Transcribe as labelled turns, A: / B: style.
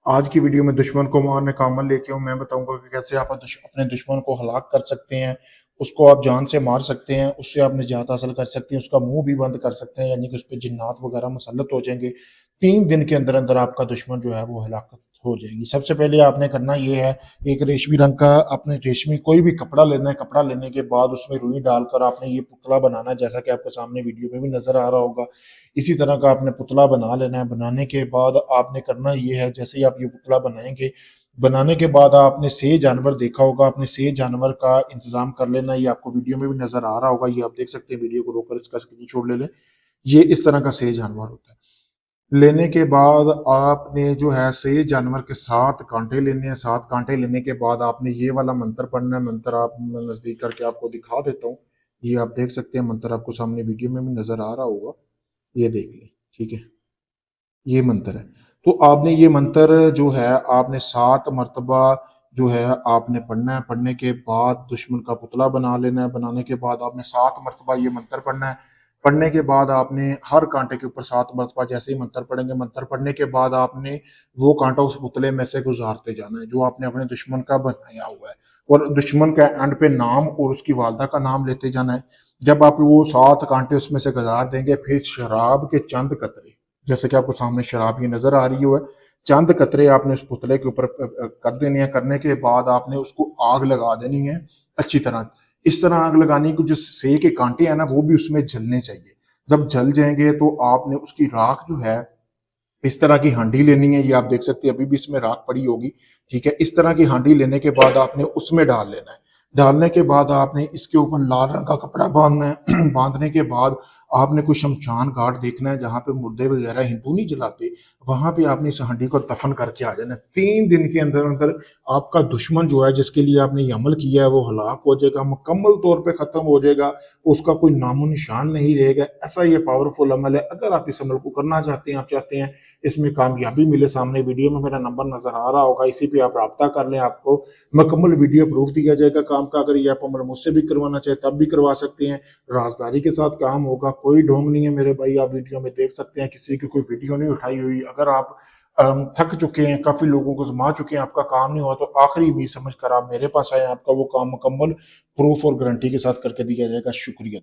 A: आज की वीडियो में दुश्मन को मारने का अमल लेके हूँ। मैं बताऊंगा कि कैसे आप अपने दुश्मन को हलाक कर सकते हैं, उसको आप जान से मार सकते हैं, उससे आप निजात हासिल कर सकते हैं, उसका मुंह भी बंद कर सकते हैं, यानी कि उस पर जिन्नात वगैरह मुसल्लत हो जाएंगे। 3 दिन के अंदर अंदर आपका दुश्मन जो है वो हलाकत हो जाएगी। सबसे पहले आपने करना ये है, एक रेशमी रंग का आपने रेशमी कोई भी कपड़ा लेना है। कपड़ा लेने के बाद उसमें रुई डालकर आपने ये पुतला बनाना है, जैसा कि आपके सामने वीडियो में भी नजर आ रहा होगा। इसी तरह का आपने पुतला बना लेना है। बनाने के बाद आपने करना ये है, जैसे ही आप ये पुतला बनाएंगे, बनाने के बाद आपने से जानवर देखा होगा, आपने से जानवर का इंतजाम कर लेना। ये आपको वीडियो में भी नजर आ रहा होगा, ये आप देख सकते हैं। वीडियो को रोककर इसका स्क्रीनशॉट ले लें। ये इस तरह का से जानवर होता है। लेने के बाद आपने जो है से जानवर के 7 कांटे लेने हैं। 7 कांटे लेने के बाद आपने ये वाला मंत्र पढ़ना है। मंत्र आप मैं नजदीक करके आपको दिखा देता हूँ। ये आप देख सकते हैं, मंत्र आपको सामने वीडियो में भी नजर आ रहा होगा। ये देख लें, ठीक है। ये मंत्र है। तो आपने ये मंत्र जो है आपने 7 मरतबा जो है आपने पढ़ना है। पढ़ने के बाद दुश्मन का पुतला बना लेना है। बनाने के बाद आपने 7 मरतबा ये मंत्र पढ़ना है। पढ़ने के बाद आपने हर कांटे के ऊपर 7 मरतबा जैसे ही मंत्र पढ़ेंगे, मंत्र पढ़ने के बाद आपने वो कांटा उस पुतले में से गुजारते जाना है जो आपने अपने दुश्मन का बनाया हुआ है। और दुश्मन का एंड पे नाम और उसकी वालदा का नाम लेते जाना है। जब आप वो 7 कांटे उसमें से गुजार देंगे, फिर शराब के चंद कतरे, जैसे कि आपको सामने शराब ये नजर आ रही है, चंद कतरे आपने उस पुतले के ऊपर कर देने हैं। करने के बाद आपने उसको आग लगा देनी है अच्छी तरह। इस तरह आग लगानी कि जो से के कांटे हैं ना, वो भी उसमें जलने चाहिए। जब जल जाएंगे तो आपने उसकी राख जो है, इस तरह की हांडी लेनी है। ये आप देख सकते हैं, अभी भी इसमें राख पड़ी होगी, ठीक है। इस तरह की हांडी लेने के बाद आपने उसमें डाल लेना है। डालने के बाद आपने इसके ऊपर लाल रंग का कपड़ा बांधना है। बांधने के बाद आपने कोई शमशान घाट देखना है जहां पे मुर्दे वगैरह हिंदू नहीं जलाते, वहां पे आपने इस हांडी को दफन करके आ जाना है। 3 दिन के अंदर अंदर आपका दुश्मन जो है, जिसके लिए आपने ये अमल किया है, वो हलाक हो जाएगा, मुकम्मल तौर पे खत्म हो जाएगा। उसका कोई नामो निशान नहीं रहेगा। ऐसा ये पावरफुल अमल है। अगर आप इस अमल को करना चाहते हैं, आप चाहते हैं इसमें कामयाबी मिले, सामने वीडियो में मेरा नंबर नजर आ रहा होगा, इसी पे आप रब्ता कर लें। आपको मुकम्मल वीडियो प्रूफ दिया जाएगा काम का। अगर ये आप अमल मुझसे भी करवाना चाहे तब भी करवा सकते हैं। राजदारी के साथ काम होगा, कोई ढोंग नहीं है मेरे भाई। आप वीडियो में देख सकते हैं, किसी की कोई वीडियो नहीं उठाई हुई। अगर आप थक चुके हैं, काफी लोगों को जमा चुके हैं, आपका काम नहीं हुआ, तो आखिरी उम्मीद समझ कर आप मेरे पास आए। आपका वो काम मुकम्मल प्रूफ और गारंटी के साथ करके दिया जाएगा। शुक्रिया।